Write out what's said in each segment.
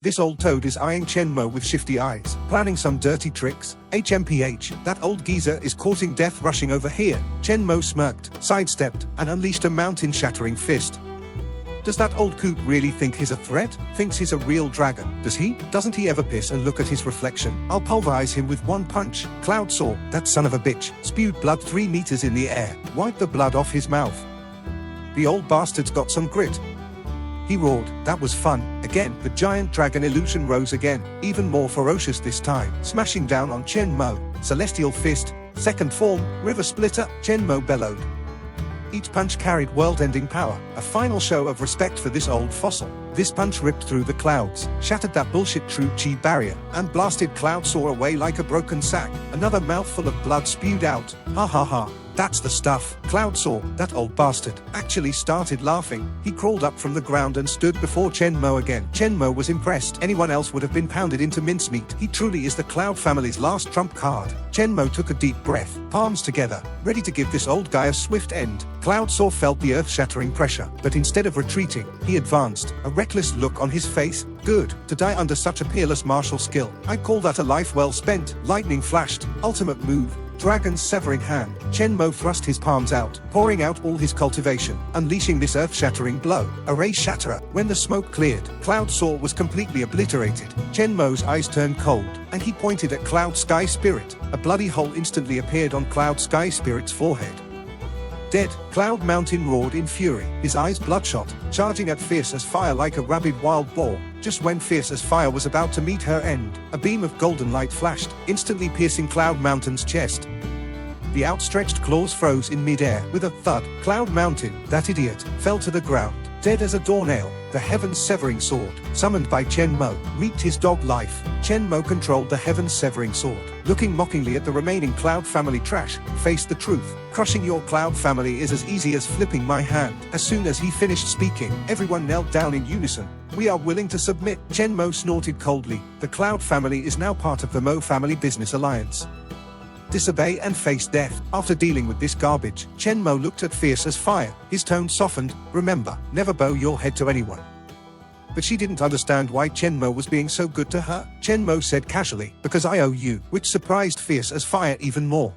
This old toad is eyeing Chen Mo with shifty eyes, planning some dirty tricks. HMPH, that old geezer is causing death rushing over here. Chen Mo smirked, sidestepped, and unleashed a mountain-shattering fist. Does that old coot really think he's a threat? Thinks he's a real dragon, does he? Doesn't he ever piss and look at his reflection? I'll pulverize him with one punch. Cloud saw, that son of a bitch, spewed blood 3 meters in the air, wiped the blood off his mouth. The old bastard's got some grit. He roared. That was fun. Again, the giant dragon illusion rose again, even more ferocious this time, smashing down on Chen Mo. Celestial fist, second form, river splitter, Chen Mo bellowed. Each punch carried world-ending power, a final show of respect for this old fossil. This punch ripped through the clouds, shattered that bullshit true chi barrier, and blasted Cloud Saw away like a broken sack. Another mouthful of blood spewed out. Ha ha ha. That's the stuff. Cloud Saw, that old bastard, actually started laughing. He crawled up from the ground and stood before Chen Mo again. Chen Mo was impressed. Anyone else would have been pounded into mincemeat. He truly is the Cloud family's last trump card. Chen Mo took a deep breath, palms together, ready to give this old guy a swift end. Cloud Saw felt the earth-shattering pressure, but instead of retreating, he advanced, a reckless look on his face. Good, to die under such a peerless martial skill. I'd call that a life well spent. Lightning flashed, ultimate move. Dragon's severing hand. Chen Mo thrust his palms out, pouring out all his cultivation, unleashing this earth-shattering blow. A ray shatterer. When the smoke cleared, Cloud Saw was completely obliterated. Chen Mo's eyes turned cold, and he pointed at Cloud Sky Spirit. A bloody hole instantly appeared on Cloud Sky Spirit's forehead. Dead, Cloud Mountain roared in fury, his eyes bloodshot, charging at Fierce as Fire like a rabid wild boar. Just when Fierce as Fire was about to meet her end, a beam of golden light flashed, instantly piercing Cloud Mountain's chest. The outstretched claws froze in midair. With a thud, Cloud Mountain, that idiot, fell to the ground, dead as a doornail. The heaven-severing sword, summoned by Chen Mo, reaped his dog life. Chen Mo controlled the heaven-severing sword, looking mockingly at the remaining Cloud family trash, faced the truth. Crushing your Cloud family is as easy as flipping my hand. As soon as he finished speaking, everyone knelt down in unison. We are willing to submit. Chen Mo snorted coldly. The Cloud family is now part of the Mo Family Business Alliance. Disobey and face death. After dealing with this garbage, Chen Mo looked at Fierce as Fire. His tone softened. Remember, never bow your head to anyone. But she didn't understand why Chen Mo was being so good to her. Chen Mo said casually, because I owe you, which surprised Fierce as Fire even more.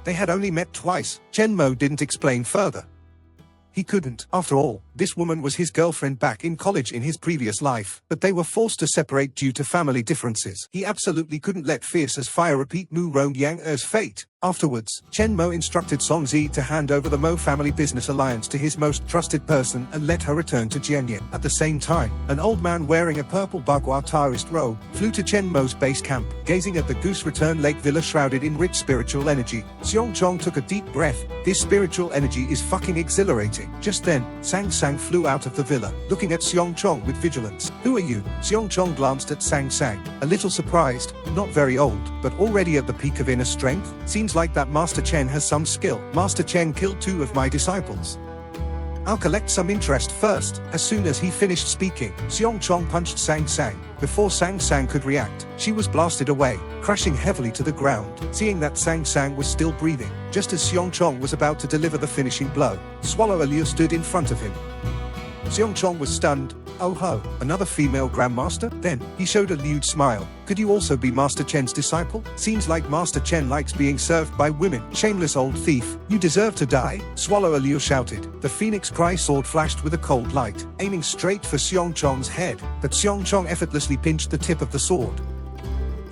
They had only met twice. Chen Mo didn't explain further. He couldn't. After all, this woman was his girlfriend back in college in his previous life, but they were forced to separate due to family differences. He absolutely couldn't let Fierce as Fire repeat Mu Rong Yang Er's fate. Afterwards, Chen Mo instructed Song Zi to hand over the Mo Family Business Alliance to his most trusted person and let her return to Jianyin. At the same time, an old man wearing a purple Bagua tourist robe flew to Chen Mo's base camp, gazing at the Goose Return Lake Villa shrouded in rich spiritual energy. Xiong Chong took a deep breath. This spiritual energy is fucking exhilarating. Just then, Sang Sang flew out of the villa, looking at Xiong Chong with vigilance. Who are you? Xiong Chong glanced at Sang Sang, a little surprised. Not very old, but already at the peak of inner strength. Seems like that Master Chen has some skill. Master Chen killed 2 of my disciples. I'll collect some interest first. As soon as he finished speaking, Xiong Chong punched Sang Sang. Before Sang Sang could react, she was blasted away, crashing heavily to the ground. Seeing that Sang Sang was still breathing, just as Xiong Chong was about to deliver the finishing blow, Swallow Allure stood in front of him. Xiong Chong was stunned. Oh ho, another female Grandmaster? Then, he showed a lewd smile. Could you also be Master Chen's disciple? Seems like Master Chen likes being served by women. Shameless old thief. You deserve to die. Swallow Allure shouted. The Phoenix Cry sword flashed with a cold light, aiming straight for Xiong Chong's head, but Xiong Chong effortlessly pinched the tip of the sword.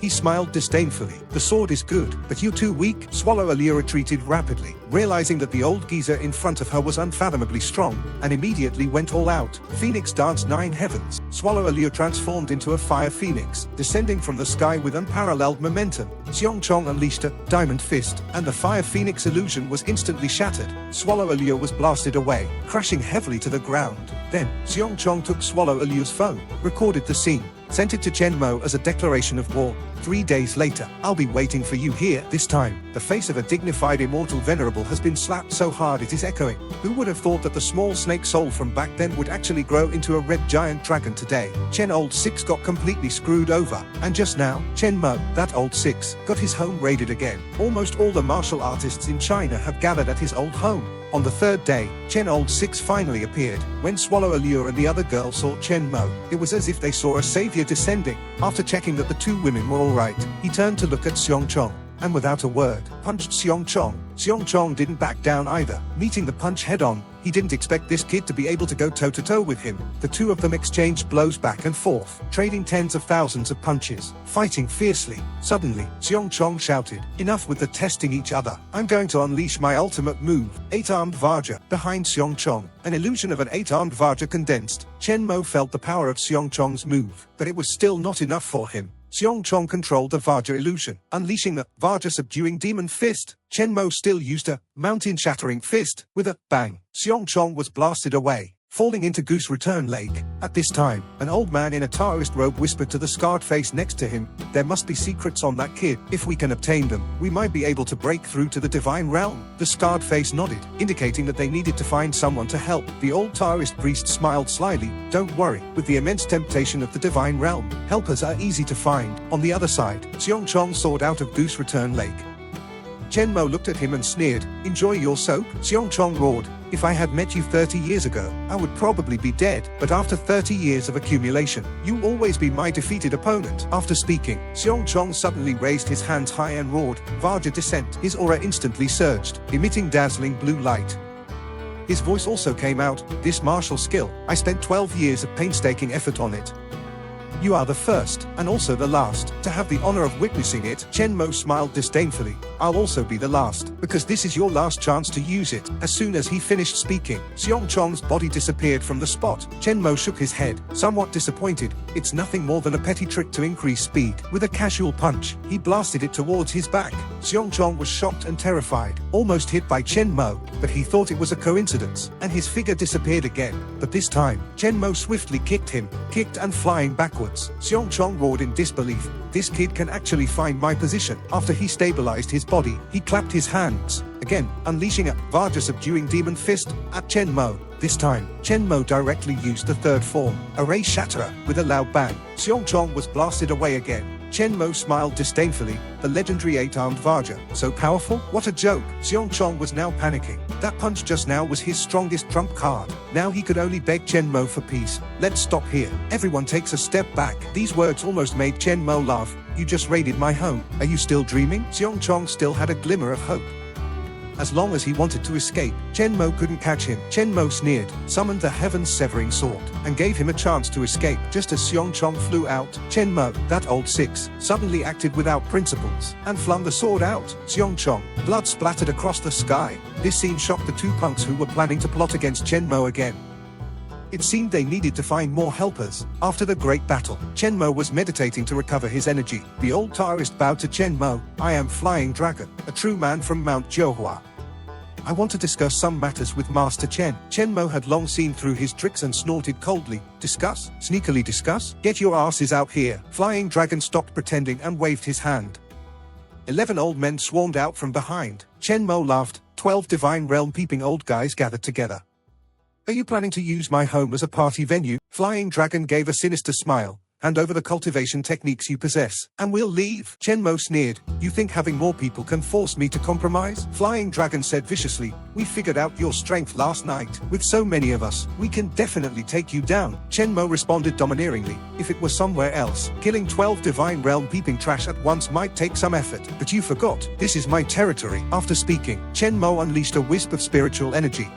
He smiled disdainfully. The sword is good, but you're too weak. Swallow Allure retreated rapidly, realizing that the old geezer in front of her was unfathomably strong, and immediately went all out. Phoenix danced 9 heavens. Swallow Allure transformed into a fire phoenix, descending from the sky with unparalleled momentum. Xiong Chong unleashed a diamond fist, and the fire phoenix illusion was instantly shattered. Swallow Allure was blasted away, crashing heavily to the ground. Then, Xiong Chong took Swallow Allure's phone, recorded the scene, sent it to Chen Mo as a declaration of war. 3 days later, I'll be waiting for you here. This time, the face of a dignified immortal venerable has been slapped so hard it is echoing. Who would have thought that the small snake soul from back then would actually grow into a red giant dragon today? Chen Old Six got completely screwed over. And just now, Chen Mo, that old Six, got his home raided again. Almost all the martial artists in China have gathered at his old home. On the third day, Chen Old 6 finally appeared. When Swallow Allure and the other girl saw Chen Mo, it was as if they saw a savior descending. After checking that the two women were alright, he turned to look at Xiong Chong, and without a word, punched Xiong Chong. Xiong Chong didn't back down either. Meeting the punch head-on, he didn't expect this kid to be able to go toe-to-toe with him. The two of them exchanged blows back and forth, trading tens of thousands of punches, fighting fiercely. Suddenly, Xiong Chong shouted, "Enough with the testing each other. I'm going to unleash my ultimate move, 8-armed Vajra." Behind Xiong Chong, an illusion of an 8-armed Vajra condensed. Chen Mo felt the power of Xiong Chong's move, but it was still not enough for him. Xiong Chong controlled the Vajra illusion, unleashing the Vajra subduing demon fist. Chen Mo still used a mountain-shattering fist. With a bang, Xiong Chong was blasted away, falling into Goose Return Lake. At this time, an old man in a Taoist robe whispered to the scarred face next to him, "There must be secrets on that kid. If we can obtain them, we might be able to break through to the divine realm." The scarred face nodded, indicating that they needed to find someone to help. The old Taoist priest smiled slyly. "Don't worry, with the immense temptation of the divine realm, helpers are easy to find." On the other side, Xiong Chong soared out of Goose Return Lake. Chen Mo looked at him and sneered, "Enjoy your soap?" Xiong Chong roared, "If I had met you 30 years ago, I would probably be dead, but after 30 years of accumulation, you'll always be my defeated opponent." After speaking, Xiong Chong suddenly raised his hands high and roared, "Vajra descent." His aura instantly surged, emitting dazzling blue light. His voice also came out, "This martial skill, I spent 12 years of painstaking effort on it. You are the first, and also the last, to have the honor of witnessing it." Chen Mo smiled disdainfully. "I'll also be the last, because this is your last chance to use it." As soon as he finished speaking, Xiong Chong's body disappeared from the spot. Chen Mo shook his head, somewhat disappointed. It's nothing more than a petty trick to increase speed. With a casual punch, he blasted it towards his back. Xiong Chong was shocked and terrified, almost hit by Chen Mo, but he thought it was a coincidence, and his figure disappeared again. But this time, Chen Mo swiftly kicked him, kicked and flying backwards. Xiong Chong roared in disbelief. "This kid can actually find my position." After he stabilized his body, he clapped his hands, again, unleashing a Vajra subduing demon fist at Chen Mo. This time, Chen Mo directly used the third form, a Ray Shatterer. With a loud bang, Xiong Chong was blasted away again. Chen Mo smiled disdainfully. The legendary 8-armed Vajra, so powerful? What a joke! Xiong Chong was now panicking. That punch just now was his strongest trump card. Now he could only beg Chen Mo for peace. "Let's stop here." Everyone takes a step back. These words almost made Chen Mo laugh. "You just raided my home. Are you still dreaming?" Xiong Chong still had a glimmer of hope. As long as he wanted to escape, Chen Mo couldn't catch him. Chen Mo sneered, summoned the Heaven's Severing Sword, and gave him a chance to escape. Just as Xiong Chong flew out, Chen Mo, that old 6, suddenly acted without principles, and flung the sword out. Xiong Chong, blood splattered across the sky. This scene shocked the two punks who were planning to plot against Chen Mo again. It seemed they needed to find more helpers. After the great battle, Chen Mo was meditating to recover his energy. The old Taoist bowed to Chen Mo. "I am Flying Dragon, a true man from Mount Jiuhua. I want to discuss some matters with Master Chen." Chen Mo had long seen through his tricks and snorted coldly. "Discuss? Sneakily discuss? Get your asses out here." Flying Dragon stopped pretending and waved his hand. 11 old men swarmed out from behind. Chen Mo laughed. 12 divine realm peeping old guys gathered together. "Are you planning to use my home as a party venue?" Flying Dragon gave a sinister smile. "Hand over the cultivation techniques you possess, and we'll leave." Chen Mo sneered. "You think having more people can force me to compromise?" Flying Dragon said viciously. "We figured out your strength last night. With so many of us, we can definitely take you down." Chen Mo responded domineeringly. "If it was somewhere else, killing 12 divine realm peeping trash at once might take some effort. But you forgot, this is my territory." After speaking, Chen Mo unleashed a wisp of spiritual energy.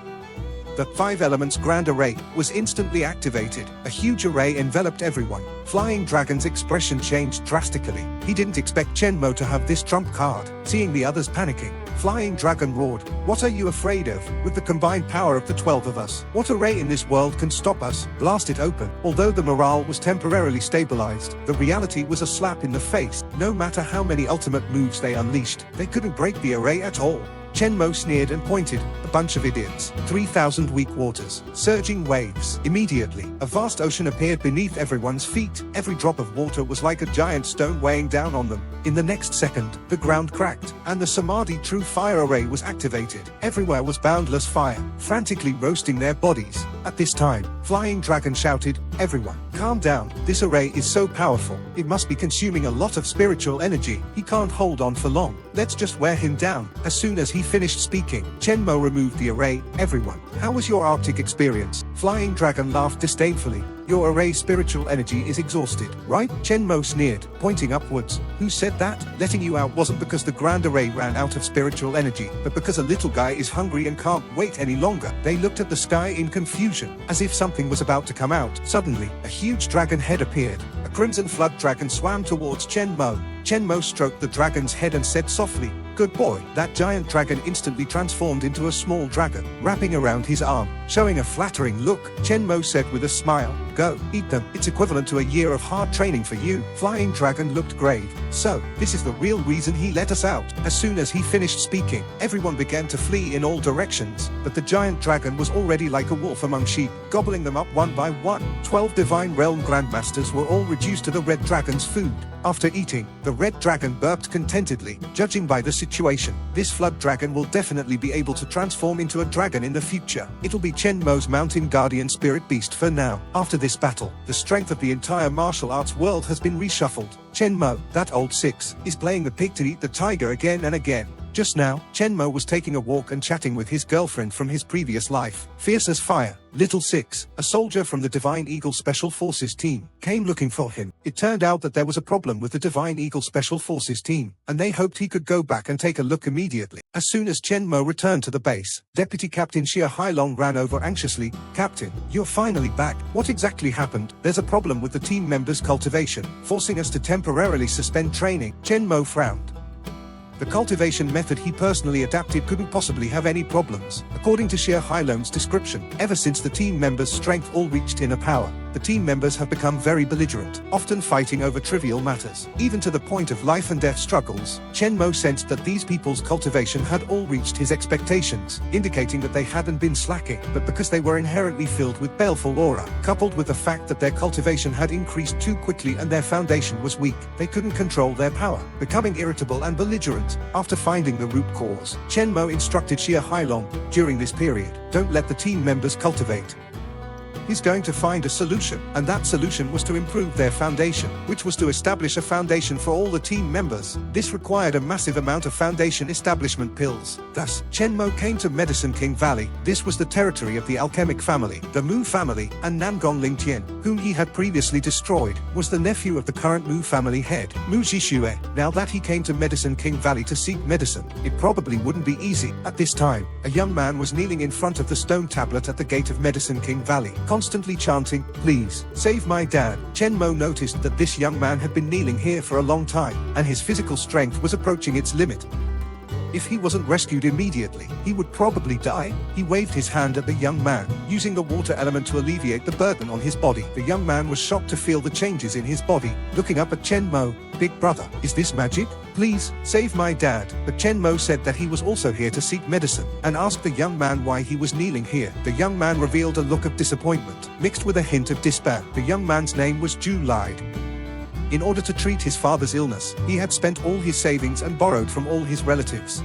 The 5 elements grand array was instantly activated. A huge array enveloped everyone. Flying Dragon's expression changed drastically. He didn't expect Chen Mo to have this trump card. Seeing the others panicking, Flying Dragon roared, "What are you afraid of? With the combined power of the 12 of us, what array in this world can stop us?" Blast it open. Although the morale was temporarily stabilized, the reality was a slap in the face. No matter how many ultimate moves they unleashed, they couldn't break the array at all. Chen Mo sneered and pointed, "A bunch of idiots." 3,000 weak waters, surging waves. Immediately, a vast ocean appeared beneath everyone's feet. Every drop of water was like a giant stone weighing down on them. In the next second, the ground cracked, and the Samadhi True Fire Array was activated. Everywhere was boundless fire, frantically roasting their bodies. At this time, Flying Dragon shouted, "Everyone, calm down. This array is so powerful, it must be consuming a lot of spiritual energy. He can't hold on for long. Let's just wear him down." As soon as he he finished speaking, Chen Mo removed the array. Everyone, how was your Arctic experience? Flying Dragon laughed disdainfully. Your array spiritual energy is exhausted, right? Chen Mo sneered, pointing upwards. Who said that? Letting you out wasn't because the Grand Array ran out of spiritual energy, but because a little guy is hungry and can't wait any longer. They looked at the sky in confusion, as if something was about to come out. Suddenly, a huge dragon head appeared. A crimson flood dragon swam towards Chen Mo. Chen Mo stroked the dragon's head and said softly, "Good boy." That giant dragon instantly transformed into a small dragon, wrapping around his arm. Showing a flattering look, Chen Mo said with a smile, "Go, eat them. It's equivalent to a year of hard training for you." Flying Dragon looked grave. So, this is the real reason he let us out. As soon as he finished speaking, everyone began to flee in all directions, but the giant dragon was already like a wolf among sheep, gobbling them up one by one. 12 Divine Realm Grandmasters were all reduced to the red dragon's food. After eating, the red dragon burped contentedly. Judging by the situation, this flood dragon will definitely be able to transform into a dragon in the future. It'll be Chen Mo's mountain guardian spirit beast for now. After this battle, the strength of the entire martial arts world has been reshuffled. Chen Mo, that old six, is playing the pig to eat the tiger again and again. Just now, Chen Mo was taking a walk and chatting with his girlfriend from his previous life. Fierce as fire, Little Six, a soldier from the Divine Eagle Special Forces team, came looking for him. It turned out that there was a problem with the Divine Eagle Special Forces team, and they hoped he could go back and take a look immediately. As soon as Chen Mo returned to the base, Deputy Captain Xia Hailong ran over anxiously. "Captain, you're finally back. What exactly happened?" "There's a problem with the team members' cultivation, forcing us to temporarily suspend training." Chen Mo frowned. The cultivation method he personally adapted couldn't possibly have any problems. According to Xia Hailong's description, ever since the team members' strength all reached inner power, the team members have become very belligerent, often fighting over trivial matters, even to the point of life and death struggles. Chen Mo sensed that these people's cultivation had all reached his expectations, indicating that they hadn't been slacking, but because they were inherently filled with baleful aura, coupled with the fact that their cultivation had increased too quickly and their foundation was weak, they couldn't control their power, becoming irritable and belligerent. After finding the root cause, Chen Mo instructed Xia Hailong, during this period, don't let the team members cultivate. He's going to find a solution, and that solution was to improve their foundation, which was to establish a foundation for all the team members. This required a massive amount of foundation establishment pills. Thus, Chen Mo came to Medicine King Valley. This was the territory of the alchemic family, the Mu family, and Nangong Lingtian, whom he had previously destroyed, was the nephew of the current Mu family head, Mu Jishue. Now that he came to Medicine King Valley to seek medicine, it probably wouldn't be easy. At this time, a young man was kneeling in front of the stone tablet at the gate of Medicine King Valley, constantly chanting, "Please, save my dad." Chen Mo noticed that this young man had been kneeling here for a long time, and his physical strength was approaching its limit. If he wasn't rescued immediately, he would probably die. He waved his hand at the young man, using the water element to alleviate the burden on his body. The young man was shocked to feel the changes in his body, looking up at Chen Mo. "Big brother, is this magic? Please, save my dad." But Chen Mo said that he was also here to seek medicine, and asked the young man why he was kneeling here. The young man revealed a look of disappointment, mixed with a hint of despair. The young man's name was Ju Lide. In order to treat his father's illness, he had spent all his savings and borrowed from all his relatives.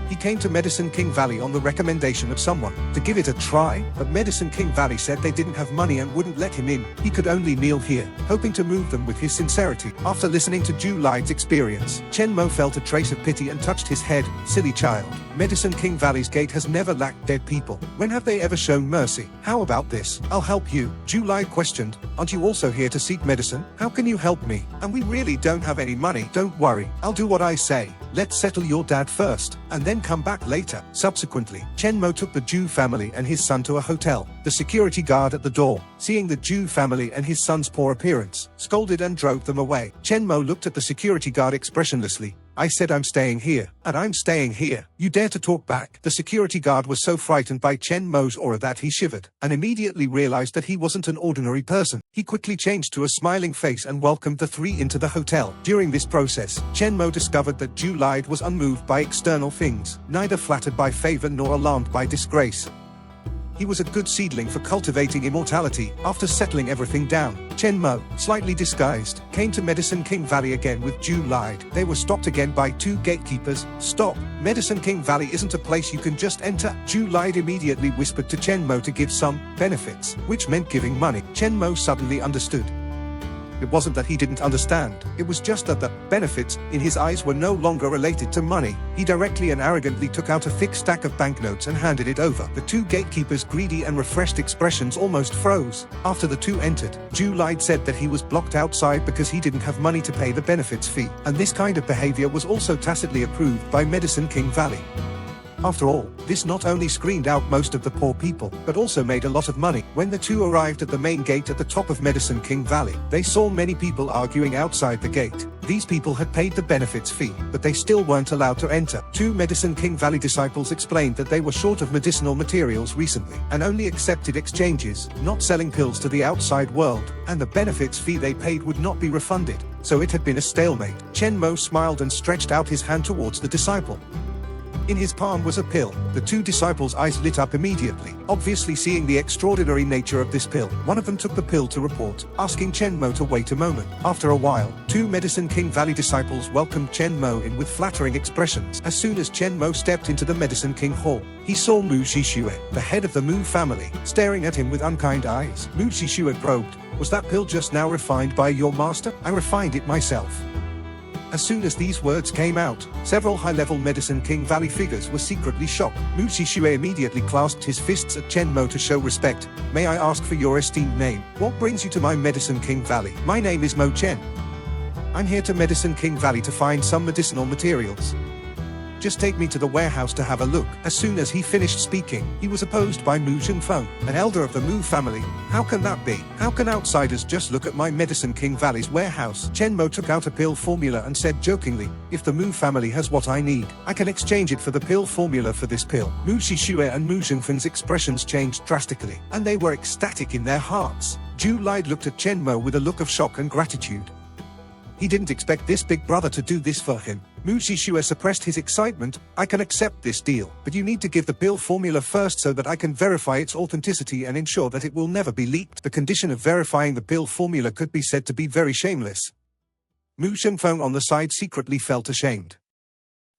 He came to Medicine King Valley on the recommendation of someone to give it a try, but Medicine King Valley said they didn't have money and wouldn't let him in. He could only kneel here, hoping to move them with his sincerity. After listening to Ju Lide's experience, Chen Mo felt a trace of pity and touched his head. "Silly child. Medicine King Valley's gate has never lacked dead people. When have they ever shown mercy? How about this? I'll help you." Ju Lide questioned, "Aren't you also here to seek medicine? How can you help me? And we really don't have any money." "Don't worry, I'll do what I say. Let's settle your dad first, and then come back later." Subsequently, Chen Mo took the Ju family and his son to a hotel. The security guard at the door, seeing the Ju family and his son's poor appearance, scolded and drove them away. Chen Mo looked at the security guard expressionlessly. "I said I'm staying here, and I'm staying here. You dare to talk back?" The security guard was so frightened by Chen Mo's aura that he shivered, and immediately realized that he wasn't an ordinary person. He quickly changed to a smiling face and welcomed the three into the hotel. During this process, Chen Mo discovered that Ju Lide was unmoved by external things, neither flattered by favor nor alarmed by disgrace. He was a good seedling for cultivating immortality. After settling everything down, Chen Mo, slightly disguised, came to Medicine King Valley again with Ju Lide. They were stopped again by two gatekeepers. "Stop! Medicine King Valley isn't a place you can just enter." Ju Lide immediately whispered to Chen Mo to give some benefits, which meant giving money. Chen Mo suddenly understood. It wasn't that he didn't understand, it was just that the benefits in his eyes were no longer related to money. He directly and arrogantly took out a thick stack of banknotes and handed it over. The two gatekeepers' greedy and refreshed expressions almost froze. After the two entered, Jew lied said that he was blocked outside because he didn't have money to pay the benefits fee, and this kind of behavior was also tacitly approved by Medicine King Valley. After all, this not only screened out most of the poor people, but also made a lot of money. When the two arrived at the main gate at the top of Medicine King Valley, they saw many people arguing outside the gate. These people had paid the benefits fee, but they still weren't allowed to enter. Two Medicine King Valley disciples explained that they were short of medicinal materials recently, and only accepted exchanges, not selling pills to the outside world, and the benefits fee they paid would not be refunded. So it had been a stalemate. Chen Mo smiled and stretched out his hand towards the disciple. In his palm was a pill. The two disciples' eyes lit up immediately, obviously seeing the extraordinary nature of this pill. One of them took the pill to report, asking Chen Mo to wait a moment. After a while, two Medicine King Valley disciples welcomed Chen Mo in with flattering expressions. As soon as Chen Mo stepped into the Medicine King Hall, he saw Mu Shishue, the head of the Mu family, staring at him with unkind eyes. Mu Shishue probed, "Was that pill just now refined by your master?" "I refined it myself." As soon as these words came out, several high-level Medicine King Valley figures were secretly shocked. Mu Shishue immediately clasped his fists at Chen Mo to show respect. "May I ask for your esteemed name? What brings you to my Medicine King Valley?" "My name is Mo Chen. I'm here to Medicine King Valley to find some medicinal materials. Just take me to the warehouse to have a look." As soon as he finished speaking, he was opposed by Mu Zhengfeng, an elder of the Mu family. "How can that be? How can outsiders just look at my Medicine King Valley's warehouse?" Chen Mo took out a pill formula and said jokingly, "If the Mu family has what I need, I can exchange it for the pill formula for this pill." Mu Shishue and Mu Zhengfeng's expressions changed drastically, and they were ecstatic in their hearts. Zhu Lide looked at Chen Mo with a look of shock and gratitude. He didn't expect this big brother to do this for him. Mu Shishue suppressed his excitement. "I can accept this deal, but you need to give the pill formula first so that I can verify its authenticity and ensure that it will never be leaked." The condition of verifying the pill formula could be said to be very shameless. Mu Zhengfeng on the side secretly felt ashamed.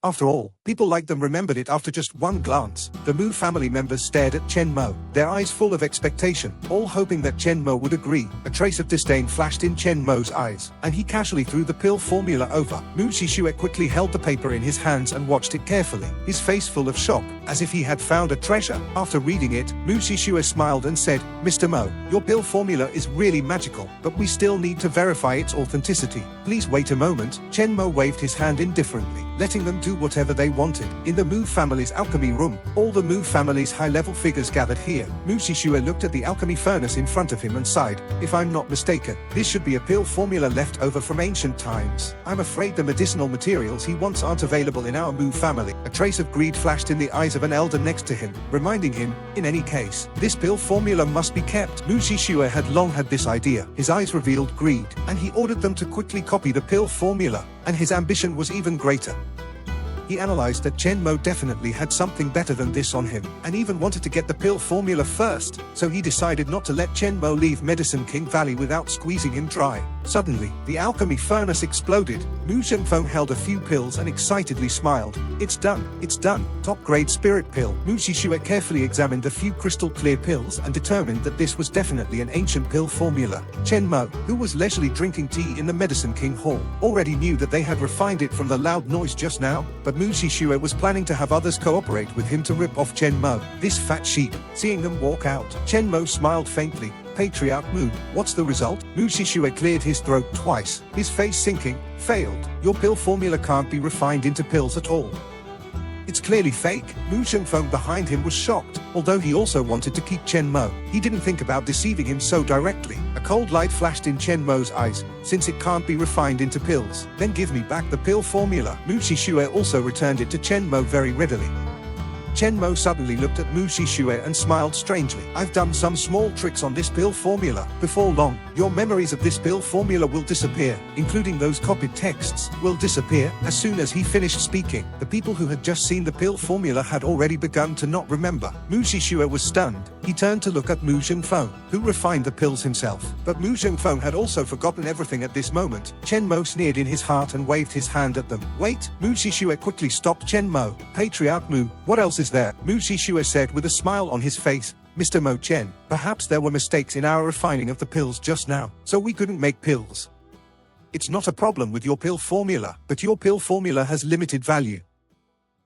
After all, people like them remembered it after just one glance. The Mu family members stared at Chen Mo, their eyes full of expectation, all hoping that Chen Mo would agree. A trace of disdain flashed in Chen Mo's eyes, and he casually threw the pill formula over. Mu Shishue quickly held the paper in his hands and watched it carefully, his face full of shock, as if he had found a treasure. After reading it, Mu Shishue smiled and said, "Mr. Mo, your pill formula is really magical, but we still need to verify its authenticity. Please wait a moment." Chen Mo waved his hand indifferently, letting them do whatever they wanted. In the Mu family's alchemy room, all the Mu family's high-level figures gathered here. Mu Shishue looked at the alchemy furnace in front of him and sighed. "If I'm not mistaken, this should be a pill formula left over from ancient times. I'm afraid the medicinal materials he wants aren't available in our Mu family." A trace of greed flashed in the eyes of an elder next to him, reminding him, in any case, this pill formula must be kept. Mu Shishue had long had this idea. His eyes revealed greed, and he ordered them to quickly copy the pill formula, and his ambition was even greater. He analyzed that Chen Mo definitely had something better than this on him, and even wanted to get the pill formula first, so he decided not to let Chen Mo leave Medicine King Valley without squeezing him dry. Suddenly, the alchemy furnace exploded. Mu Zhengfeng held a few pills and excitedly smiled. "It's done, it's done. Top-grade spirit pill." Mu Shishue carefully examined the few crystal-clear pills and determined that this was definitely an ancient pill formula. Chen Mo, who was leisurely drinking tea in the Medicine King Hall, already knew that they had refined it from the loud noise just now, but Mu Shishue was planning to have others cooperate with him to rip off Chen Mo, this fat sheep. Seeing them walk out, Chen Mo smiled faintly. "Patriarch Mu, what's the result?" Mu Shishue cleared his throat twice, his face sinking. "Failed. Your pill formula can't be refined into pills at all. It's clearly fake." Mu Zhengfeng behind him was shocked, although he also wanted to keep Chen Mo. He didn't think about deceiving him so directly. A cold light flashed in Chen Mo's eyes. "Since it can't be refined into pills, then give me back the pill formula." Mu Shishue also returned it to Chen Mo very readily. Chen Mo suddenly looked at Mu Shishue and smiled strangely. "I've done some small tricks on this pill formula. Before long, your memories of this pill formula will disappear, including those copied texts, will disappear." As soon as he finished speaking, the people who had just seen the pill formula had already begun to not remember. Mu Shishue was stunned. He turned to look at Mu Zhengfeng, who refined the pills himself. But Mu Zhengfeng had also forgotten everything at this moment. Chen Mo sneered in his heart and waved his hand at them. "Wait!" Mu Shishue quickly stopped Chen Mo. "Patriarch Mu, what else is there?" Mu Shishue said with a smile on his face. Mr. Mo Chen, perhaps there were mistakes in our refining of the pills just now, so we couldn't make pills. It's not a problem with your pill formula, but your pill formula has limited value.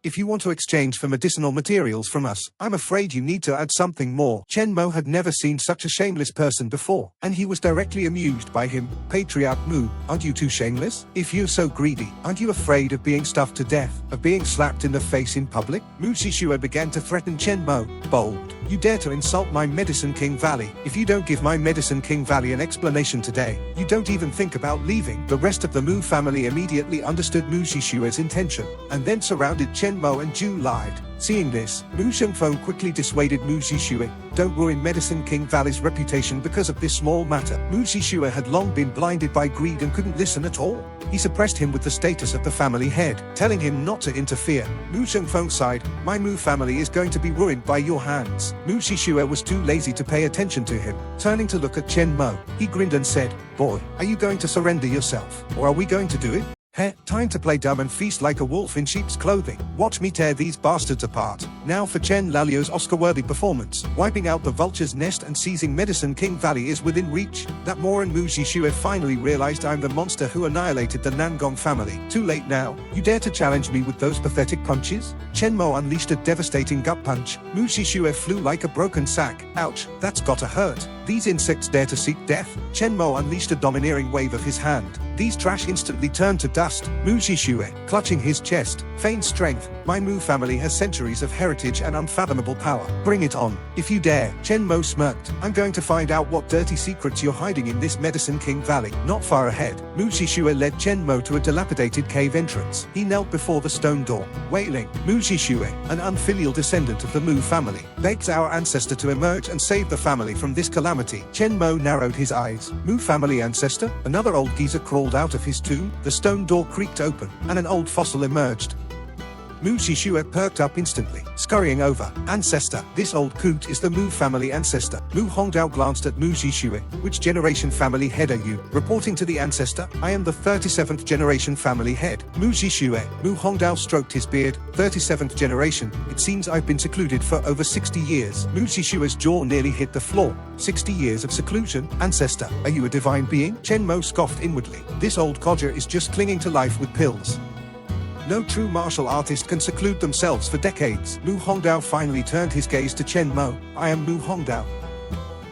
If you want to exchange for medicinal materials from us, I'm afraid you need to add something more. Chen Mo had never seen such a shameless person before, and he was directly amused by him. Patriarch Mu, aren't you too shameless? If you're so greedy, aren't you afraid of being stuffed to death, of being slapped in the face in public? Mu Shishua began to threaten Chen Mo. Bold. You dare to insult my Medicine King Valley. If you don't give my Medicine King Valley an explanation today, you don't even think about leaving. The rest of the Mu family immediately understood Mu Shishua's intention, and then surrounded Chen Mo and Ju lied. Seeing this, Mu Shengfeng quickly dissuaded Mu Shishua. Don't ruin Medicine King Valley's reputation because of this small matter. Mu Shishua had long been blinded by greed and couldn't listen at all. He suppressed him with the status of the family head, telling him not to interfere. Mu Shengfeng sighed, my Mu family is going to be ruined by your hands. Mu Shishua was too lazy to pay attention to him. Turning to look at Chen Mo, he grinned and said, boy, are you going to surrender yourself, or are we going to do it? Heh, time to play dumb and feast like a wolf in sheep's clothing. Watch me tear these bastards apart. Now for Chen Lalio's Oscar-worthy performance. Wiping out the vulture's nest and seizing Medicine King Valley is within reach. That Mo and Mu Shishua finally realized I'm the monster who annihilated the Nangong family. Too late now. You dare to challenge me with those pathetic punches? Chen Mo unleashed a devastating gut punch. Mu Shishua flew like a broken sack. Ouch, that's gotta hurt. These insects dare to seek death? Chen Mo unleashed a domineering wave of his hand. These trash instantly turned to dust. Mu Shishua, clutching his chest, feigned strength. My Mu family has centuries of heritage and unfathomable power. Bring it on, if you dare. Chen Mo smirked. I'm going to find out what dirty secrets you're hiding in this Medicine King Valley. Not far ahead, Mu Shishua led Chen Mo to a dilapidated cave entrance. He knelt before the stone door, wailing. Mu Shishua, an unfilial descendant of the Mu family, begs our ancestor to emerge and save the family from this calamity. Chen Mo narrowed his eyes. Mu family ancestor? Another old geezer crawled out of his tomb. The stone door creaked open, and an old fossil emerged. Mu Shishua perked up instantly, scurrying over. Ancestor, this old coot is the Mu family ancestor. Mu Hongdao glanced at Mu Shishua. Which generation family head are you? Reporting to the ancestor, I am the 37th generation family head. Mu Shishua. Mu Hongdao stroked his beard. 37th generation, it seems I've been secluded for over 60 years. Mu Shishua's jaw nearly hit the floor. 60 years of seclusion? Ancestor, are you a divine being? Chen Mo scoffed inwardly. This old codger is just clinging to life with pills. No true martial artist can seclude themselves for decades. Mu Hongdao finally turned his gaze to Chen Mo. I am Mu Hongdao.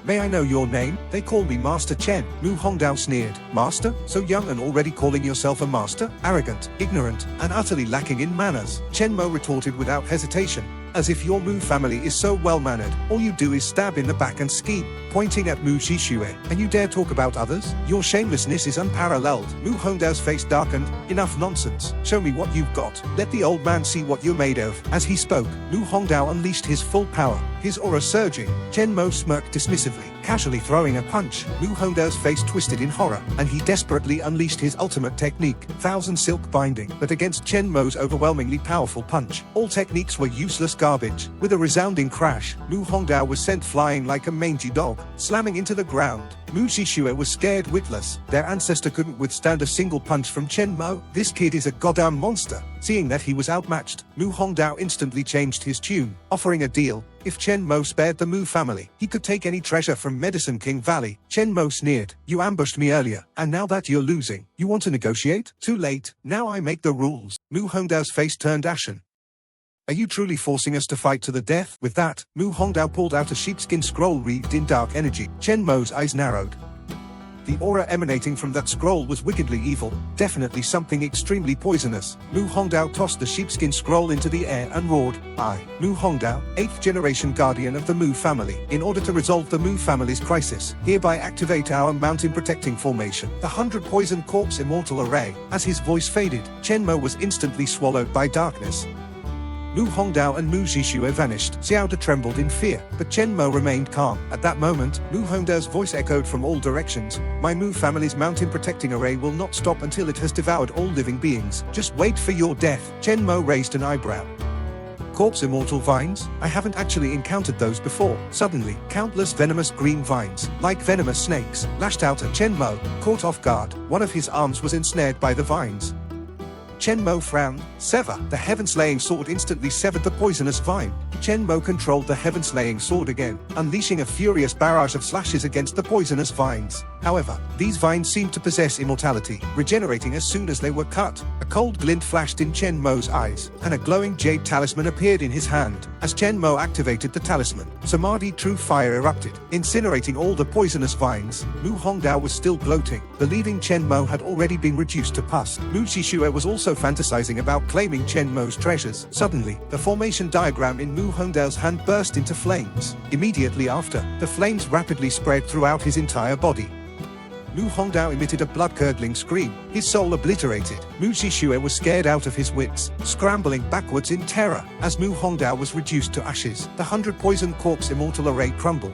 May I know your name? They call me Master Chen. Mu Hongdao sneered. Master? So young and already calling yourself a master? Arrogant, ignorant, and utterly lacking in manners. Chen Mo retorted without hesitation. As if your Mu family is so well-mannered, all you do is stab in the back and scheme, pointing at Mu Shishua, and you dare talk about others? Your shamelessness is unparalleled. Mu Hongdao's face darkened. Enough nonsense. Show me what you've got. Let the old man see what you're made of. As he spoke, Mu Hongdao unleashed his full power, his aura surging. Chen Mo smirked dismissively, casually throwing a punch. Mu Hongdao's face twisted in horror, and he desperately unleashed his ultimate technique, Thousand Silk Binding. But against Chen Mo's overwhelmingly powerful punch, all techniques were useless garbage. With a resounding crash, Mu Hongdao was sent flying like a mangy dog, slamming into the ground. Mu Shishua was scared witless. Their ancestor couldn't withstand a single punch from Chen Mo. This kid is a goddamn monster. Seeing that he was outmatched, Mu Hongdao instantly changed his tune, offering a deal. If Chen Mo spared the Mu family, he could take any treasure from Medicine King Valley. Chen Mo sneered. You ambushed me earlier, and now that you're losing, you want to negotiate? Too late. Now I make the rules. Mu Hongdao's face turned ashen. Are you truly forcing us to fight to the death? With that, Mu Hongdao pulled out a sheepskin scroll wreathed in dark energy. Chen Mo's eyes narrowed. The aura emanating from that scroll was wickedly evil, definitely something extremely poisonous. Mu Hongdao tossed the sheepskin scroll into the air and roared, I, Mu Hongdao, 8th generation guardian of the Mu family, in order to resolve the Mu family's crisis, hereby activate our mountain protecting formation, the 100 poison corpse immortal array. As his voice faded, Chen Mo was instantly swallowed by darkness. Mu Hongdao and Mu Shishua vanished. Xiao De trembled in fear, but Chen Mo remained calm. At that moment, Mu Hongdao's voice echoed from all directions. My Mu family's mountain protecting array will not stop until it has devoured all living beings. Just wait for your death. Chen Mo raised an eyebrow. Corpse immortal vines? I haven't actually encountered those before. Suddenly, countless venomous green vines, like venomous snakes, lashed out at Chen Mo. Caught off guard, one of his arms was ensnared by the vines. Chen Mo frowned. Sever. The heaven-slaying sword instantly severed the poisonous vine. Chen Mo controlled the heaven-slaying sword again, unleashing a furious barrage of slashes against the poisonous vines. However, these vines seemed to possess immortality, regenerating as soon as they were cut. A cold glint flashed in Chen Mo's eyes, and a glowing jade talisman appeared in his hand. As Chen Mo activated the talisman, Samadhi true fire erupted, incinerating all the poisonous vines. Mu Hongdao was still gloating, believing Chen Mo had already been reduced to pus. Mu Shishue was also fantasizing about claiming Chen Mo's treasures. Suddenly, the formation diagram in Mu Hongdao's hand burst into flames. Immediately after, the flames rapidly spread throughout his entire body. Mu Hongdao emitted a blood-curdling scream, his soul obliterated. Mu Shishue was scared out of his wits, scrambling backwards in terror. As Mu Hongdao was reduced to ashes, the 100-poison corpse immortal array crumbled.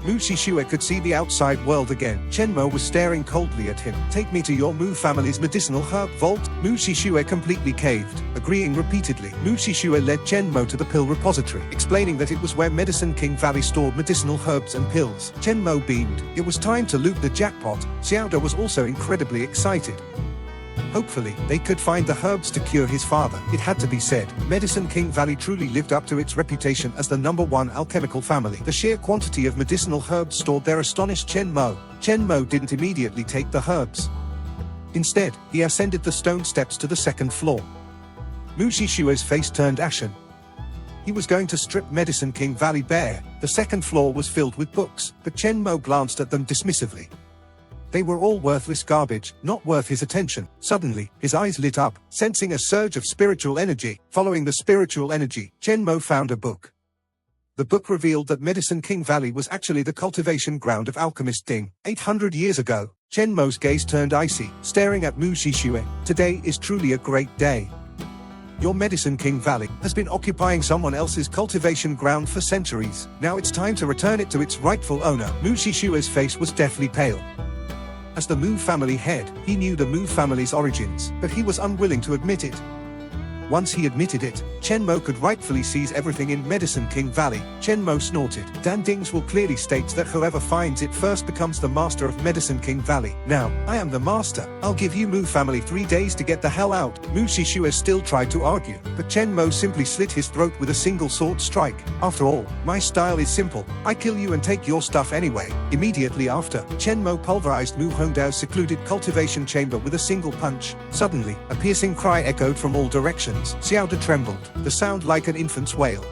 Mu Shishue could see the outside world again. Chen Mo was staring coldly at him. Take me to your Mu family's medicinal herb vault. Mu Shishue completely caved, agreeing repeatedly. Mu Shishue led Chen Mo to the pill repository, explaining that it was where Medicine King Valley stored medicinal herbs and pills. Chen Mo beamed. It was time to loot the jackpot. Xiaoda was also incredibly excited. Hopefully, they could find the herbs to cure his father. It had to be said, Medicine King Valley truly lived up to its reputation as the #1 alchemical family. The sheer quantity of medicinal herbs stored there astonished Chen Mo. Chen Mo didn't immediately take the herbs. Instead, he ascended the stone steps to the second floor. Mu Shishue's face turned ashen. He was going to strip Medicine King Valley bare. The second floor was filled with books, but Chen Mo glanced at them dismissively. They were all worthless garbage, not worth his attention. Suddenly, his eyes lit up, sensing a surge of spiritual energy. Following the spiritual energy, Chen Mo found a book. The book revealed that Medicine King Valley was actually the cultivation ground of alchemist Ding. 800 years ago, Chen Mo's gaze turned icy, staring at Mu Shishue. Today is truly a great day. Your Medicine King Valley has been occupying someone else's cultivation ground for centuries. Now it's time to return it to its rightful owner. Mu Shishue's face was deathly pale. As the Mu family head, he knew the Mu family's origins, but he was unwilling to admit it. Once he admitted it, Chen Mo could rightfully seize everything in Medicine King Valley. Chen Mo snorted. Dan Ding's will clearly states that whoever finds it first becomes the master of Medicine King Valley. Now, I am the master. I'll give you Mu family 3 days to get the hell out. Mu Shishue still tried to argue, but Chen Mo simply slit his throat with a single sword strike. After all, my style is simple. I kill you and take your stuff anyway. Immediately after, Chen Mo pulverized Mu Hongdao's secluded cultivation chamber with a single punch. Suddenly, a piercing cry echoed from all directions. Xiaoda trembled, the sound like an infant's wail.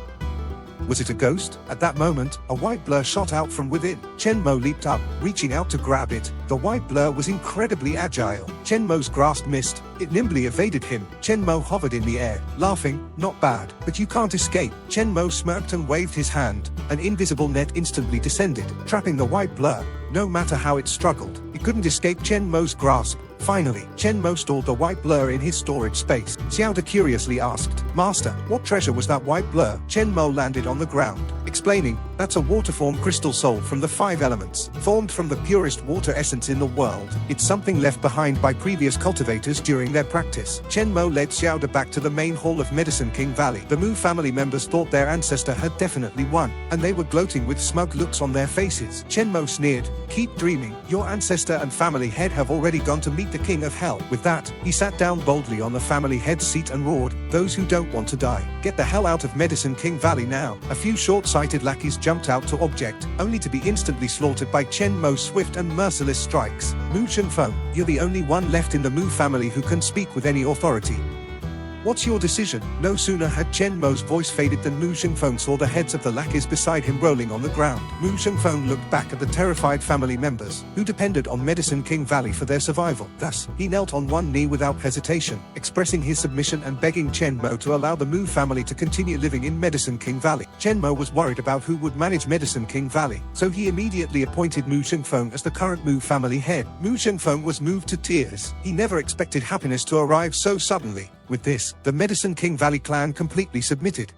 Was it a ghost? At that moment, a white blur shot out from within. Chen Mo leaped up, reaching out to grab it. The white blur was incredibly agile. Chen Mo's grasp missed. It nimbly evaded him. Chen Mo hovered in the air, laughing. Not bad, but you can't escape. Chen Mo smirked and waved his hand. An invisible net instantly descended, trapping the white blur. No matter how it struggled, it couldn't escape Chen Mo's grasp. Finally, Chen Mo stored the white blur in his storage space. Xiaoda curiously asked, Master, what treasure was that white blur? Chen Mo landed on the ground, explaining, that's a water-form crystal soul from the 5 elements, formed from the purest water essence in the world. It's something left behind by previous cultivators during their practice. Chen Mo led Xiaoda back to the main hall of Medicine King Valley. The Mu family members thought their ancestor had definitely won, and they were gloating with smug looks on their faces. Chen Mo sneered, keep dreaming, your ancestor and family head have already gone to meet the king of hell. With that, he sat down boldly on the family head's seat and roared, those who don't want to die, get the hell out of Medicine King Valley now. A few short-sighted lackeys jumped out to object, only to be instantly slaughtered by Chen Mo's swift and merciless strikes. Mu Chunfeng, you're the only one left in the Mu family who can speak with any authority. What's your decision? No sooner had Chen Mo's voice faded than Mu Shengfeng saw the heads of the lackeys beside him rolling on the ground. Mu Shengfeng looked back at the terrified family members, who depended on Medicine King Valley for their survival. Thus, he knelt on one knee without hesitation, expressing his submission and begging Chen Mo to allow the Mu family to continue living in Medicine King Valley. Chen Mo was worried about who would manage Medicine King Valley, so he immediately appointed Mu Shengfeng as the current Mu family head. Mu Shengfeng was moved to tears. He never expected happiness to arrive so suddenly. With this, the Medicine King Valley clan completely submitted.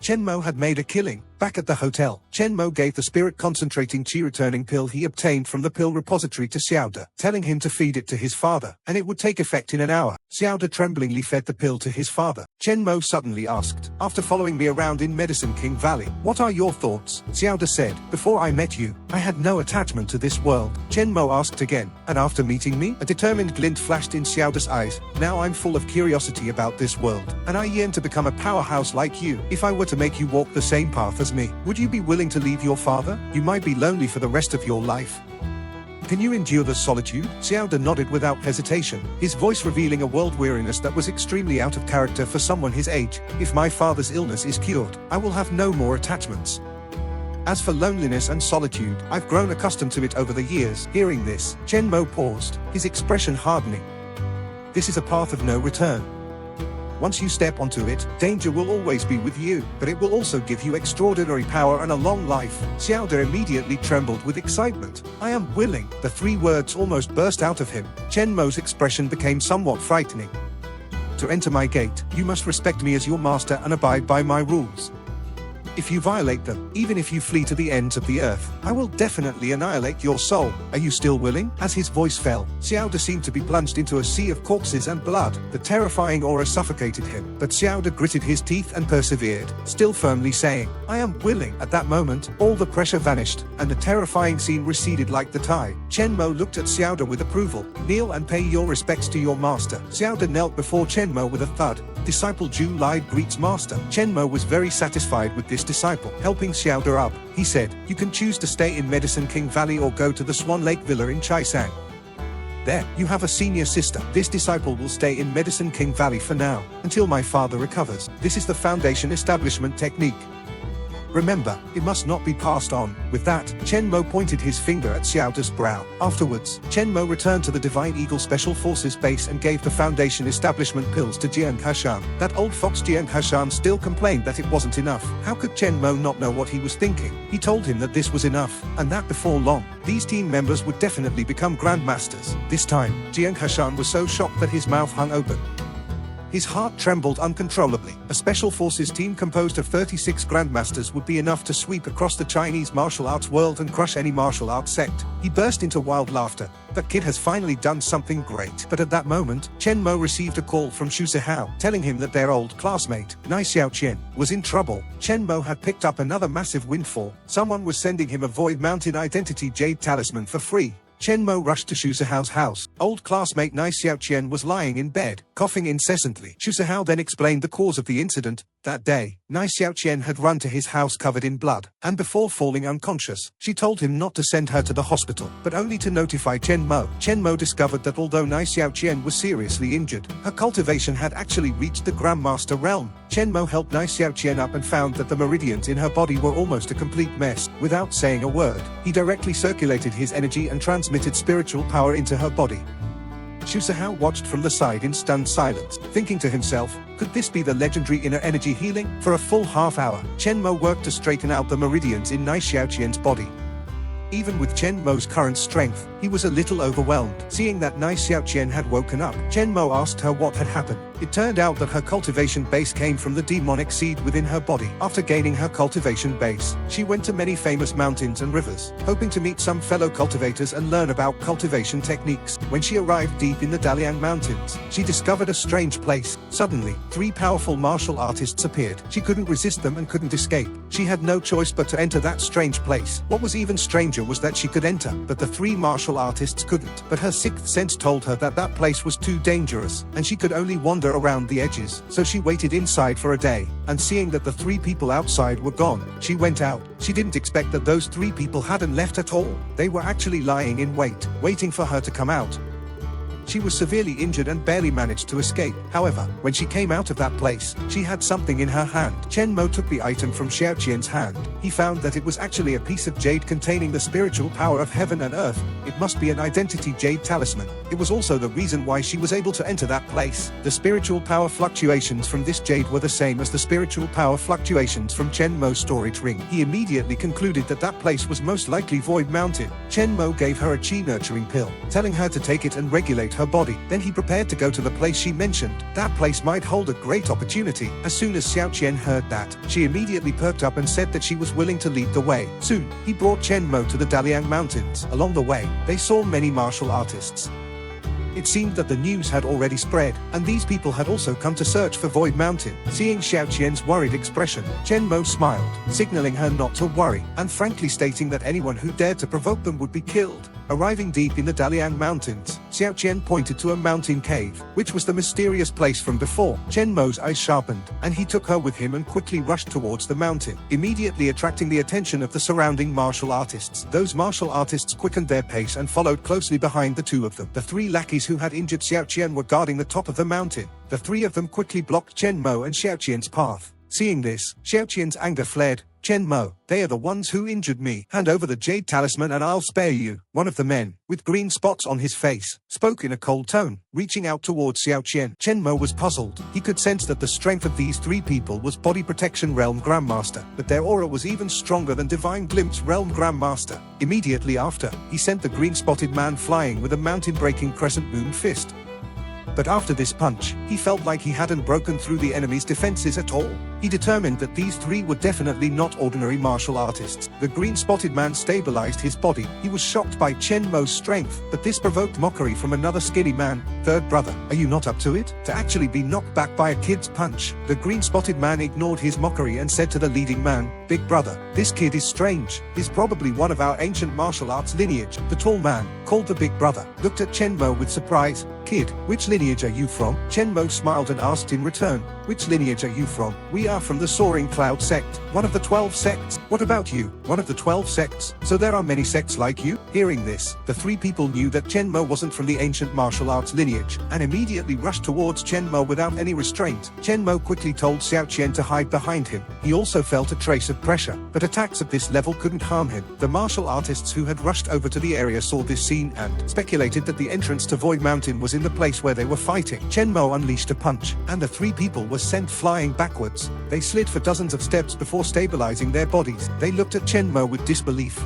Chen Mo had made a killing. Back at the hotel, Chen Mo gave the spirit concentrating chi returning pill he obtained from the pill repository to Xiaoda, telling him to feed it to his father, and it would take effect in an hour. Xiaoda tremblingly fed the pill to his father. Chen Mo suddenly asked, "After following me around in Medicine King Valley, what are your thoughts?" Xiaoda said, "Before I met you, I had no attachment to this world." Chen Mo asked again, "And after meeting me?" A determined glint flashed in Xiaoda's eyes. "Now I'm full of curiosity about this world, and I yearn to become a powerhouse like you. If I were to make you walk the same path as me, would you be willing to leave your father? You might be lonely for the rest of your life. Can you endure the solitude?" Xiaoda nodded without hesitation, his voice revealing a world weariness that was extremely out of character for someone his age. "If my father's illness is cured, I will have no more attachments. As for loneliness and solitude, I've grown accustomed to it over the years." Hearing this, Chen Mo paused, his expression hardening. "This is a path of no return. Once you step onto it, danger will always be with you, but it will also give you extraordinary power and a long life." Xiaoda immediately trembled with excitement. "I am willing." The three words almost burst out of him. Chen Mo's expression became somewhat frightening. "To enter my gate, you must respect me as your master and abide by my rules. If you violate them, even if you flee to the ends of the earth, I will definitely annihilate your soul. Are you still willing?" As his voice fell, Xiaoda seemed to be plunged into a sea of corpses and blood. The terrifying aura suffocated him, but Xiaoda gritted his teeth and persevered, still firmly saying, "I am willing." At that moment, all the pressure vanished, and the terrifying scene receded like the tide. Chen Mo looked at Xiaoda with approval. "Kneel and pay your respects to your master." Xiaoda knelt before Chen Mo with a thud. Disciple Ju Lai greets master. Chen Mo was very satisfied with this disciple. Helping Xiaoda up, he said, "You can choose to stay in Medicine King Valley or go to the Swan Lake Villa in Chaisang. There, you have a senior sister. This disciple will stay in Medicine King Valley for now, until my father recovers. This is the foundation establishment technique. Remember, it must not be passed on." With that, Chen Mo pointed his finger at Xiaoda's brow. Afterwards, Chen Mo returned to the Divine Eagle Special Forces base and gave the Foundation establishment pills to Jiang Hashan. That old fox Jiang Hashan still complained that it wasn't enough. How could Chen Mo not know what he was thinking? He told him that this was enough, and that before long, these team members would definitely become grandmasters. This time, Jiang Hashan was so shocked that his mouth hung open. His heart trembled uncontrollably. A special forces team composed of 36 grandmasters would be enough to sweep across the Chinese martial arts world and crush any martial arts sect. He burst into wild laughter. That kid has finally done something great. But at that moment, Chen Mo received a call from Xu Zihao, telling him that their old classmate, Nai Xiaoqian, was in trouble. Chen Mo had picked up another massive windfall. Someone was sending him a Void Mountain Identity Jade Talisman for free. Chen Mo rushed to Xu Zihao's house. Old classmate Nai Xiaoqian was lying in bed, coughing incessantly. Xu Zihao then explained the cause of the incident. That day, Nai Xiaoqian had run to his house covered in blood, and before falling unconscious, she told him not to send her to the hospital, but only to notify Chen Mo. Chen Mo discovered that although Nai Xiaoqian was seriously injured, her cultivation had actually reached the Grandmaster realm. Chen Mo helped Nai Xiaoqian up and found that the meridians in her body were almost a complete mess. Without saying a word, he directly circulated his energy and transmitted spiritual power into her body. Xu Zihao watched from the side in stunned silence, thinking to himself, could this be the legendary inner energy healing? For a full half hour, Chen Mo worked to straighten out the meridians in Nai Xiaoqian's body. Even with Chen Mo's current strength, he was a little overwhelmed. Seeing that Nai Xiaoqian had woken up, Chen Mo asked her what had happened. It turned out that her cultivation base came from the demonic seed within her body. After gaining her cultivation base, she went to many famous mountains and rivers, hoping to meet some fellow cultivators and learn about cultivation techniques. When she arrived deep in the Daliang Mountains, she discovered a strange place. Suddenly, 3 powerful martial artists appeared. She couldn't resist them and couldn't escape. She had no choice but to enter that strange place. What was even stranger was that she could enter, but the 3 martial artists couldn't. But her 6th sense told her that that place was too dangerous, and she could only wander around the edges. So she waited inside for a day, and seeing that the 3 people outside were gone, she went out. She didn't expect that those 3 people hadn't left at all. They were actually lying in wait, waiting for her to come out. She was severely injured and barely managed to escape. However, when she came out of that place, she had something in her hand. Chen Mo took the item from Xiaoqian's hand. He found that it was actually a piece of jade containing the spiritual power of heaven and earth. It must be an identity jade talisman. It was also the reason why she was able to enter that place. The spiritual power fluctuations from this jade were the same as the spiritual power fluctuations from Chen Mo's storage ring. He immediately concluded that that place was most likely Void Mountain. Chen Mo gave her a chi nurturing pill, telling her to take it and regulate her her body. Then he prepared to go to the place she mentioned. That place might hold a great opportunity. As soon as Xiao Qian heard that, she immediately perked up and said that she was willing to lead the way. Soon, he brought Chen Mo to the Daliang Mountains. Along the way, they saw many martial artists. It seemed that the news had already spread, and these people had also come to search for Void Mountain. Seeing Xiao Qian's worried expression, Chen Mo smiled, signaling her not to worry, and frankly stating that anyone who dared to provoke them would be killed. Arriving deep in the Daliang Mountains, Xiao Qian pointed to a mountain cave, which was the mysterious place from before. Chen Mo's eyes sharpened, and he took her with him and quickly rushed towards the mountain, immediately attracting the attention of the surrounding martial artists. Those martial artists quickened their pace and followed closely behind the two of them. The three lackeys who had injured Xiao Qian were guarding the top of the mountain. The three of them quickly blocked Chen Mo and Xiao Qian's path. Seeing this, Xiao Qian's anger fled. Chen Mo, they are the ones who injured me. Hand over the jade talisman and I'll spare you. One of the men, with green spots on his face, spoke in a cold tone, reaching out towards Xiao Qian. Chen Mo was puzzled. He could sense that the strength of these three people was Body Protection Realm Grandmaster, but their aura was even stronger than Divine Glimpse Realm Grandmaster. Immediately after, he sent the green-spotted man flying with a mountain-breaking crescent moon fist. But after this punch, he felt like he hadn't broken through the enemy's defenses at all. He determined that these three were definitely not ordinary martial artists. The green-spotted man stabilized his body. He was shocked by Chen Mo's strength, but this provoked mockery from another skinny man. Third brother, are you not up to it? To actually be knocked back by a kid's punch. The green-spotted man ignored his mockery and said to the leading man, Big brother, this kid is strange. He's probably one of our ancient martial arts lineage. The tall man, called the big brother, looked at Chen Mo with surprise. Kid, which lineage are you from? Chen Mo smiled and asked in return, which lineage are you from? We are from the Soaring Cloud sect, one of the 12 sects. What about you? One of the 12 sects? So there are many sects like you? Hearing this, the three people knew that Chen Mo wasn't from the ancient martial arts lineage, and immediately rushed towards Chen Mo without any restraint. Chen Mo quickly told Xiao Qian to hide behind him. He also felt a trace of pressure, but attacks at this level couldn't harm him. The martial artists who had rushed over to the area saw this scene and speculated that the entrance to Void Mountain was in the place where they were fighting. Chen Mo unleashed a punch, and the three people were sent flying backwards. They slid for dozens of steps before stabilizing their bodies. They looked at Chen Mo with disbelief.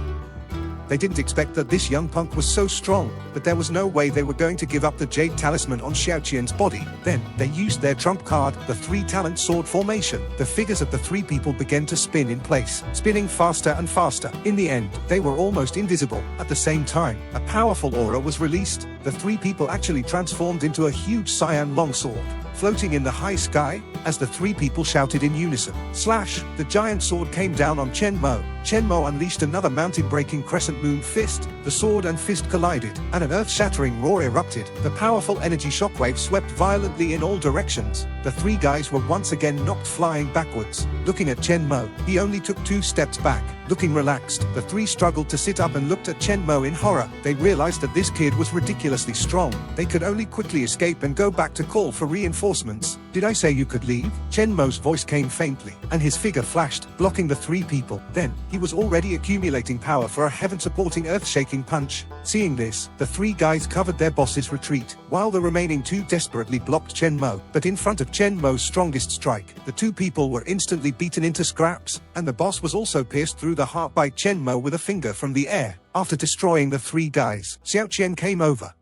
They didn't expect that this young punk was so strong, but there was no way they were going to give up the jade talisman on Xiao Qian's body. Then, they used their trump card, the three-talent sword formation. The figures of the three people began to spin in place, spinning faster and faster. In the end, they were almost invisible. At the same time, a powerful aura was released. The three people actually transformed into a huge cyan longsword, floating in the high sky. As the three people shouted in unison, slash, the giant sword came down on Chen Mo. Chen Mo unleashed another mountain-breaking crescent moon fist. The sword and fist collided, and an earth-shattering roar erupted. The powerful energy shockwave swept violently in all directions. The three guys were once again knocked flying backwards. Looking at Chen Mo, he only took 2 steps back. Looking relaxed, the three struggled to sit up and looked at Chen Mo in horror. They realized that this kid was ridiculously strong. They could only quickly escape and go back to call for reinforcements. Did I say you could leave? Chen Mo's voice came faintly, and his figure flashed, blocking the three people. Then, he was already accumulating power for a heaven-supporting earth-shaking punch. Seeing this, the three guys covered their boss's retreat, while the remaining 2 desperately blocked Chen Mo. But in front of Chen Mo's strongest strike, the 2 people were instantly beaten into scraps, and the boss was also pierced through the heart by Chen Mo with a finger from the air. After destroying the 3 guys, Xiao Qian came over.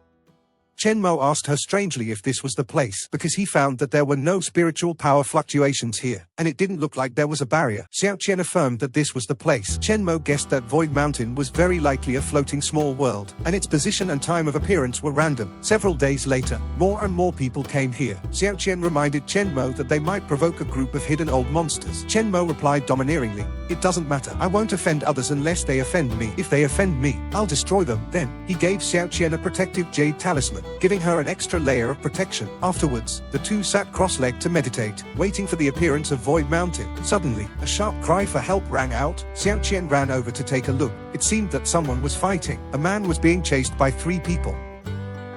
Chen Mo asked her strangely if this was the place, because he found that there were no spiritual power fluctuations here, and it didn't look like there was a barrier. Xiao Qian affirmed that this was the place. Chen Mo guessed that Void Mountain was very likely a floating small world, and its position and time of appearance were random. Several days later, more and more people came here. Xiao Qian reminded Chen Mo that they might provoke a group of hidden old monsters. Chen Mo replied domineeringly, "It doesn't matter. I won't offend others unless they offend me. If they offend me, I'll destroy them." Then, he gave Xiao Qian a protective jade talisman, giving her an extra layer of protection. Afterwards, the 2 sat cross-legged to meditate, waiting for the appearance of Void Mountain. Suddenly, a sharp cry for help rang out. Xiao Qian ran over to take a look. It seemed that someone was fighting. A man was being chased by 3 people.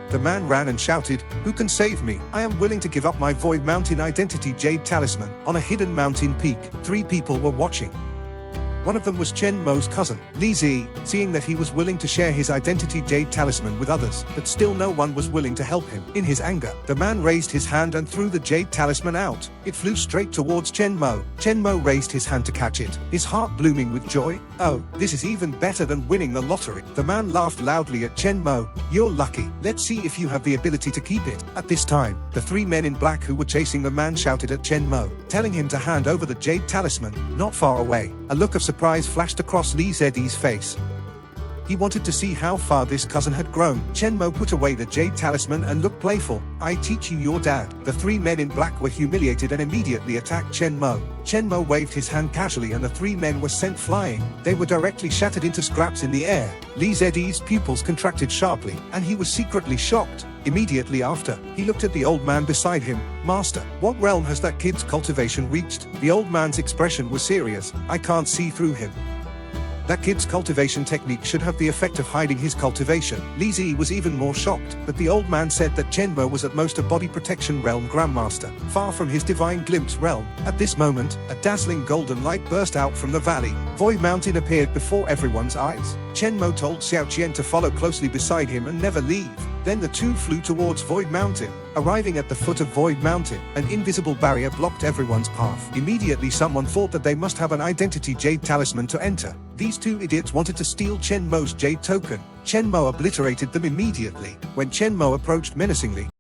The man ran and shouted, "Who can save me? I am willing to give up my Void Mountain identity jade talisman." On a hidden mountain peak, 3 people were watching. One of them was Chen Mo's cousin, Li Zi, seeing that he was willing to share his identity jade talisman with others, but still no one was willing to help him. In his anger, the man raised his hand and threw the jade talisman out. It flew straight towards Chen Mo. Chen Mo raised his hand to catch it, his heart blooming with joy. Oh, this is even better than winning the lottery. The man laughed loudly at Chen Mo. You're lucky. Let's see if you have the ability to keep it. At this time, the three men in black who were chasing the man shouted at Chen Mo, telling him to hand over the jade talisman. Not far away, a look of surprise flashed across Li Zi's face. He wanted to see how far this cousin had grown. Chen Mo put away the jade talisman and looked playful. I teach you your dad. The three men in black were humiliated and immediately attacked Chen Mo. Chen Mo waved his hand casually and the three men were sent flying. They were directly shattered into scraps in the air. Li Zi's pupils contracted sharply, and he was secretly shocked. Immediately after, he looked at the old man beside him. Master, what realm has that kid's cultivation reached? The old man's expression was serious. I can't see through him. That kid's cultivation technique should have the effect of hiding his cultivation. Li Zi was even more shocked, but the old man said that Chen Mo was at most a body protection realm grandmaster, far from his divine glimpse realm. At this moment, a dazzling golden light burst out from the valley. Void Mountain appeared before everyone's eyes. Chen Mo told Xiao Qian to follow closely beside him and never leave. Then the two flew towards Void Mountain. Arriving at the foot of Void Mountain, an invisible barrier blocked everyone's path. Immediately someone thought that they must have an identity jade talisman to enter. These two idiots wanted to steal Chen Mo's jade token. Chen Mo obliterated them immediately. When Chen Mo approached menacingly,